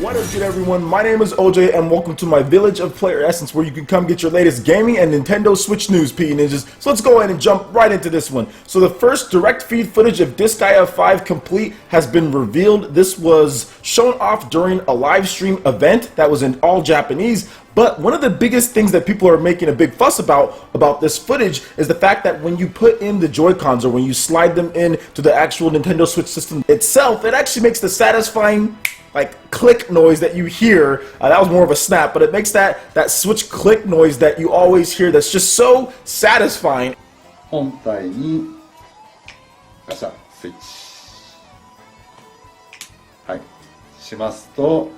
What is good, everyone? My name is OJ and welcome to my village of PlayerEssence, where you can come get your latest gaming and Nintendo Switch news, P Ninjas. So let's go ahead and jump right into this one. So the first direct feed footage of Disgaea 5 Complete has been revealed. This was shown off during a live stream event that was in all Japanese. But one of the biggest things that people are making a big fuss about this footage is the fact that when you put in the Joy-Cons, or when you slide them in to the actual Nintendo Switch system itself, it actually makes the satisfying click noise that you hear. That was more of a snap, but it makes that Switch click noise that you always hear that's just so satisfying. 本体にガシャスイッチはいしますと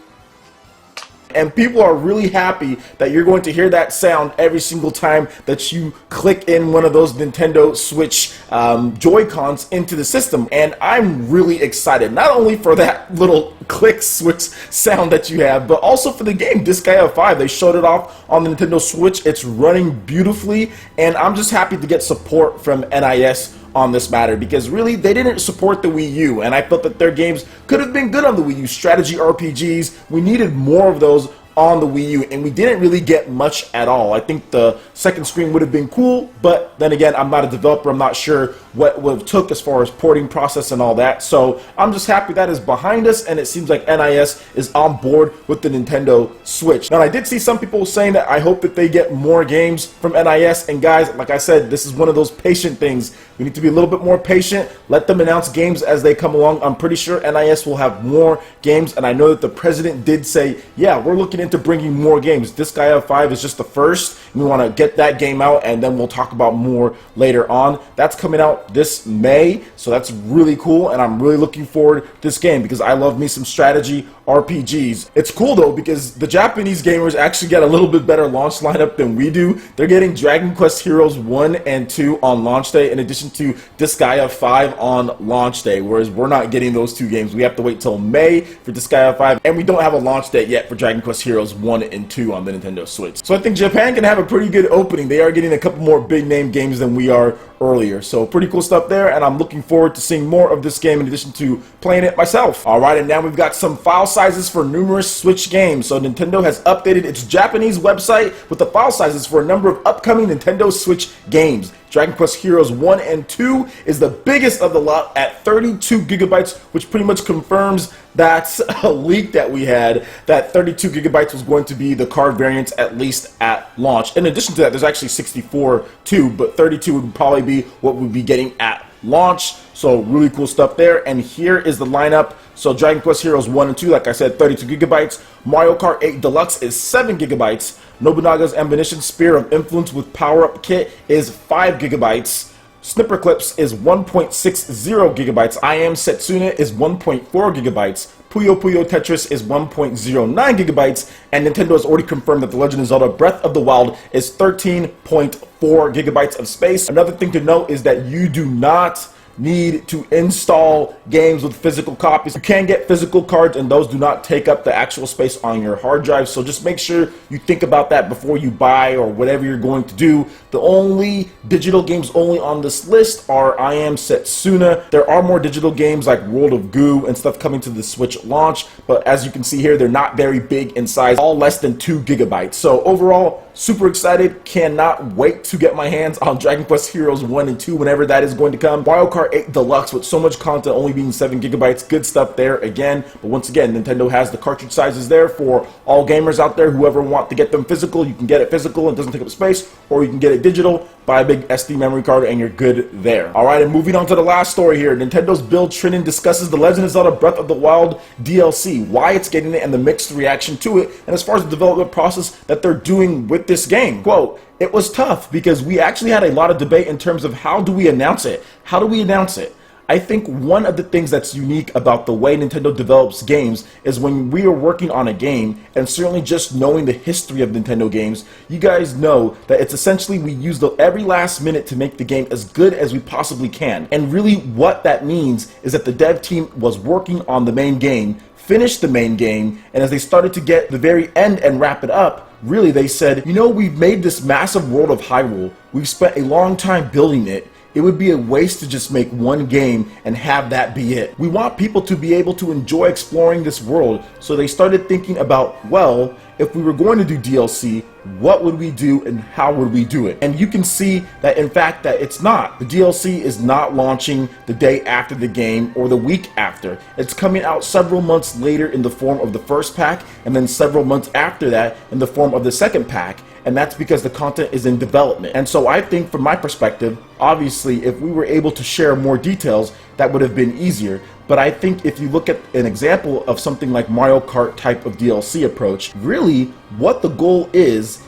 And people are really happy that you're going to hear that sound every single time that you click in one of those Nintendo Switch Joy-Cons into the system. And I'm really excited, not only for that little click switch sound that you have, but also for the game Disgaea 5. They showed it off on the Nintendo Switch. It's running beautifully, and I'm just happy to get support from NIS on this matter, because really they didn't support the Wii U, and I felt that their games could have been good on the Wii U. Strategy RPGs, we needed more of those on the Wii U, and we didn't really get much at all. I think the second screen would have been cool, but then again, I'm not a developer. I'm not sure what would have took as far as porting process and all that. So I'm just happy that is behind us, and it seems like NIS is on board with the Nintendo Switch. Now, I did see some people saying that I hope that they get more games from NIS, and guys, like I said, this is one of those patient things. We need to be a little bit more patient. Let them announce games as they come along. I'm pretty sure NIS will have more games, and I know that the president did say, yeah, we're looking into bringing more games. Disgaea 5 is just the first. We want to get that game out, and then we'll talk about more later on. That's coming out this May, so that's really cool, and I'm really looking forward to this game because I love me some strategy RPGs. It's cool though because the Japanese gamers actually get a little bit better launch lineup than we do. They're getting Dragon Quest Heroes 1 and 2 on launch day, in addition to Disgaea 5 on launch day, whereas we're not getting those two games. We have to wait till May for Disgaea 5, and we don't have a launch date yet for Dragon Quest Heroes 1 and 2 on the Nintendo Switch. So I think Japan can have a pretty good opening. They are getting a couple more big name games than we are earlier, so pretty cool stuff there, and I'm looking forward to seeing more of this game in addition to playing it myself. Alright, and now we've got some file sizes for numerous Switch games. So Nintendo has updated its Japanese website with the file sizes for a number of upcoming Nintendo Switch games. Dragon Quest Heroes 1 and 2 is the biggest of the lot at 32 gigabytes, which pretty much confirms that leak that we had, that 32 gigabytes was going to be the card variants, at least at launch. In addition to that, there's actually 64 too, but 32 would probably be what we'd be getting at launch. So really cool stuff there. And here is the lineup. So Dragon Quest Heroes 1 and 2, like I said, 32 gigabytes. Mario Kart 8 Deluxe is 7 gigabytes. Nobunaga's Ammunition Spear of Influence with Power-Up Kit is 5 gigabytes. Snipper Clips is 1.60 gigabytes. I Am Setsuna is 1.4 gigabytes. Puyo Puyo Tetris is 1.09 gigabytes. And Nintendo has already confirmed that The Legend of Zelda Breath of the Wild is 13.4 gigabytes of space. Another thing to note is that you do not need to install games with physical copies. You can get physical cards, and those do not take up the actual space on your hard drive, so just make sure you think about that before you buy or whatever you're going to do. The only digital games only on this list are I Am Setsuna. There are more digital games like World of Goo and stuff coming to the Switch launch, but as you can see here, they're not very big in size, all less than 2 gigabytes. So overall, super excited, cannot wait to get my hands on Dragon Quest Heroes 1 and 2 whenever that is going to come. Mario Kart 8 Deluxe with so much content only being 7 gigabytes, good stuff there again. But once again, Nintendo has the cartridge sizes there for all gamers out there. Whoever want to get them physical, you can get it physical and it doesn't take up space, or you can get it digital, buy a big SD memory card, and you're good there. Alright, and moving on to the last story here. Nintendo's Bill Trinen discusses The Legend of Zelda Breath of the Wild DLC, why it's getting it, and the mixed reaction to it, and as far as the development process that they're doing with this game. Quote, "It was tough because we actually had a lot of debate in terms of how do we announce it? How do we announce it? I think one of the things that's unique about the way Nintendo develops games is when we are working on a game, and certainly just knowing the history of Nintendo games, you guys know that it's essentially we use every last minute to make the game as good as we possibly can. And really what that means is that the dev team was working on the main game, finished the main game, and as they started to get the very end and wrap it up, really they said, you know, we've made this massive world of Hyrule. We've spent a long time building it. It would be a waste to just make one game and have that be it. We want people to be able to enjoy exploring this world, so they started thinking about, well, if we were going to do DLC, what would we do and how would we do it? And you can see that in fact that it's not. The DLC is not launching the day after the game or the week after. It's coming out several months later in the form of the first pack, and then several months after that in the form of the second pack. And that's because the content is in development. And so I think from my perspective, obviously if we were able to share more details, that would have been easier. But I think if you look at an example of something like Mario Kart type of DLC approach, really what the goal is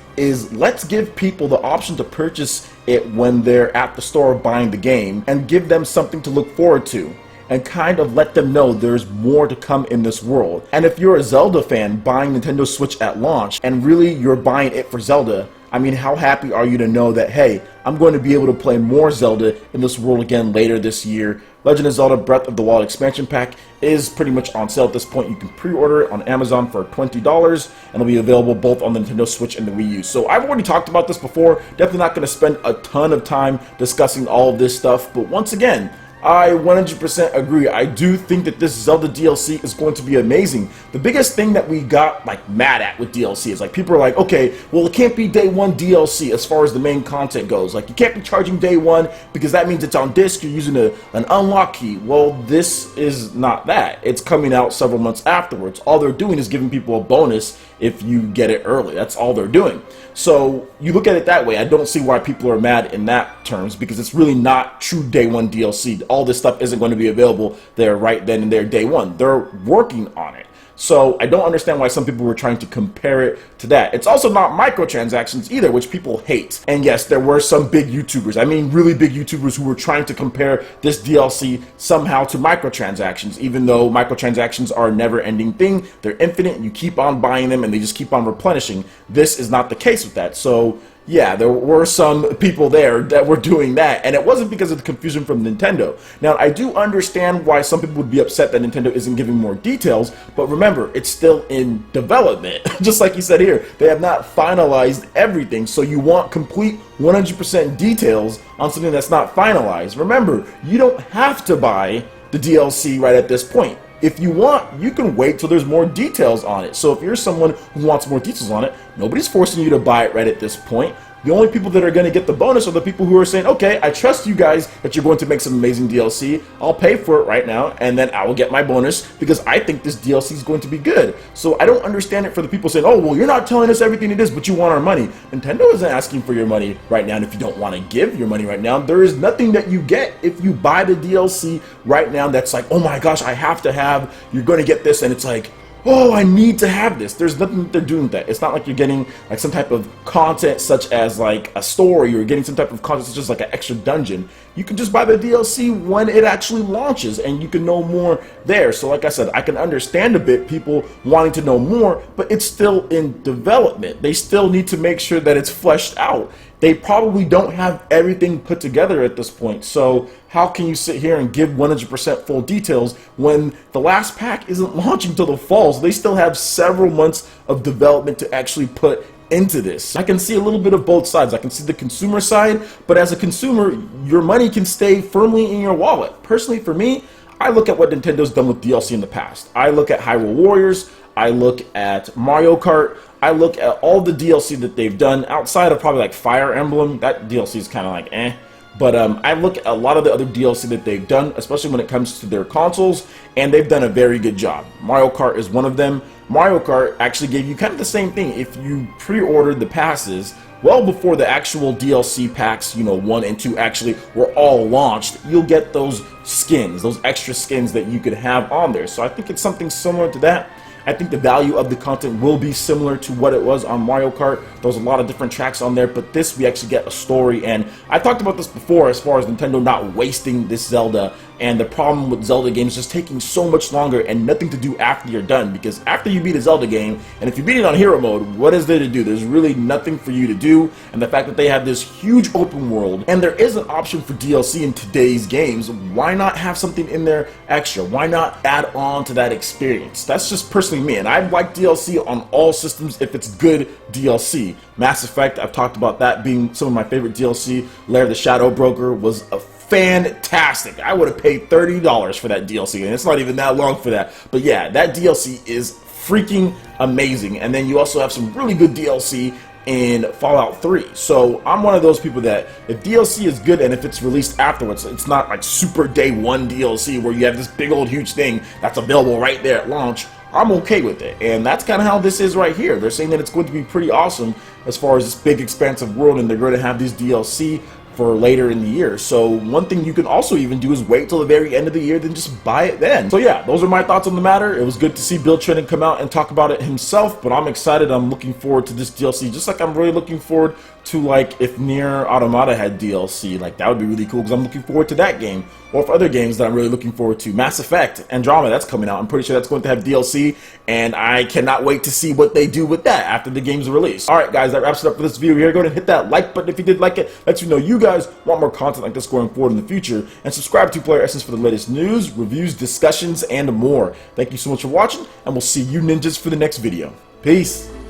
let's give people the option to purchase it when they're at the store buying the game, and give them something to look forward to, and kind of let them know there's more to come in this world. And if you're a Zelda fan buying Nintendo Switch at launch, and really you're buying it for Zelda, I mean, how happy are you to know that, hey, I'm going to be able to play more Zelda in this world again later this year. Legend of Zelda Breath of the Wild expansion pack is pretty much on sale at this point. You can pre-order it on Amazon for $20, and it'll be available both on the Nintendo Switch and the Wii U. So I've already talked about this before, definitely not going to spend a ton of time discussing all of this stuff, but once again, I 100% agree. I do think that this Zelda DLC is going to be amazing. The biggest thing that we got like mad at with DLC is like people are like, okay, well it can't be day one DLC as far as the main content goes. Like you can't be charging day one because that means it's on disc, you're using an unlock key. Well, this is not that. It's coming out several months afterwards. All they're doing is giving people a bonus if you get it early. That's all they're doing. So you look at it that way, I don't see why people are mad in that terms, because it's really not true day one DLC. All this stuff isn't going to be available there right then and there day one. They're working on it. So I don't understand why some people were trying to compare it to that. It's also not microtransactions either, which people hate. And yes, there were some big YouTubers, I mean really big YouTubers, who were trying to compare this DLC somehow to microtransactions, even though microtransactions are a never-ending thing. They're infinite, and you keep on buying them and they just keep on replenishing. This is not the case with that. So yeah, there were some people there that were doing that, and it wasn't because of the confusion from Nintendo. Now, I do understand why some people would be upset that Nintendo isn't giving more details, but remember, it's still in development. Just like you said here, they have not finalized everything, so you want complete 100% details on something that's not finalized. Remember, you don't have to buy the DLC right at this point. If you want, you can wait till there's more details on it. So if you're someone who wants more details on it, nobody's forcing you to buy it right at this point. The only people that are going to get the bonus are the people who are saying, okay, I trust you guys that you're going to make some amazing DLC. I'll pay for it right now, and then I will get my bonus because I think this DLC is going to be good. So I don't understand it for the people saying, oh, well, you're not telling us everything it is, but you want our money. Nintendo isn't asking for your money right now, and if you don't want to give your money right now, there is nothing that you get if you buy the DLC right now that's like, oh my gosh, I have to have, you're going to get this, and it's like, oh, I need to have this. There's nothing that they're doing with that. It's not like you're getting like some type of content such as like a story, or getting some type of content such as like an extra dungeon. You can just buy the DLC when it actually launches, and you can know more there. So like I said, I can understand a bit people wanting to know more, but it's still in development. They still need to make sure that it's fleshed out. They probably don't have everything put together at this point. So how can you sit here and give 100% full details when the last pack isn't launching till the fall? So they still have several months of development to actually put into this. I can see a little bit of both sides. I can see the consumer side, but as a consumer, your money can stay firmly in your wallet. Personally, for me, I look at what Nintendo's done with DLC in the past. I look at Hyrule Warriors, I look at Mario Kart, I look at all the DLC that they've done outside of probably like Fire Emblem. That DLC is kind of like eh. But I look at a lot of the other DLC that they've done, especially when it comes to their consoles, and they've done a very good job. Mario Kart is one of them. Mario Kart actually gave you kind of the same thing. If you pre-ordered the passes well before the actual DLC packs, you know, 1 and 2 actually were all launched, you'll get those skins, those extra skins that you could have on there. So I think it's something similar to that. I think the value of the content will be similar to what it was on Mario Kart. There's a lot of different tracks on there, but this we actually get a story, and I talked about this before as far as Nintendo not wasting this Zelda, and the problem with Zelda games just taking so much longer and nothing to do after you're done, because after you beat a Zelda game, and if you beat it on Hero Mode, what is there to do? There's really nothing for you to do, and the fact that they have this huge open world, and there is an option for DLC in today's games, why not have something in there extra? Why not add on to that experience? That's just personally me, and I like DLC on all systems if it's good DLC. Mass Effect, I've talked about that being some of my favorite DLC. Lair the Shadow Broker was a fantastic. I would have paid $30 for that DLC, and it's not even that long for that. But yeah, that DLC is freaking amazing. And then you also have some really good DLC in Fallout 3. So I'm one of those people that if DLC is good and if it's released afterwards, it's not like super day one DLC where you have this big old huge thing that's available right there at launch, I'm okay with it. And that's kind of how this is right here. They're saying that it's going to be pretty awesome as far as this big expansive world, and they're going to have these DLC for later in the year. So one thing you can also even do is wait till the very end of the year, then just buy it then. So yeah, those are my thoughts on the matter. It was good to see Bill Trinen come out and talk about it himself, but I'm excited. I'm looking forward to this DLC, just like I'm really looking forward to, like, if Nier Automata had DLC, like that would be really cool, because I'm looking forward to that game. Or for other games that I'm really looking forward to, Mass Effect Andromeda, that's coming out. I'm pretty sure that's going to have DLC, and I cannot wait to see what they do with that after the game's release. Alright guys, that wraps it up for this video here. Go ahead and hit that like button if you did like it. Let you know you guys want more content like this going forward in the future, and subscribe to PlayerEssence for the latest news, reviews, discussions, and more. Thank you so much for watching, and we'll see you ninjas for the next video. Peace!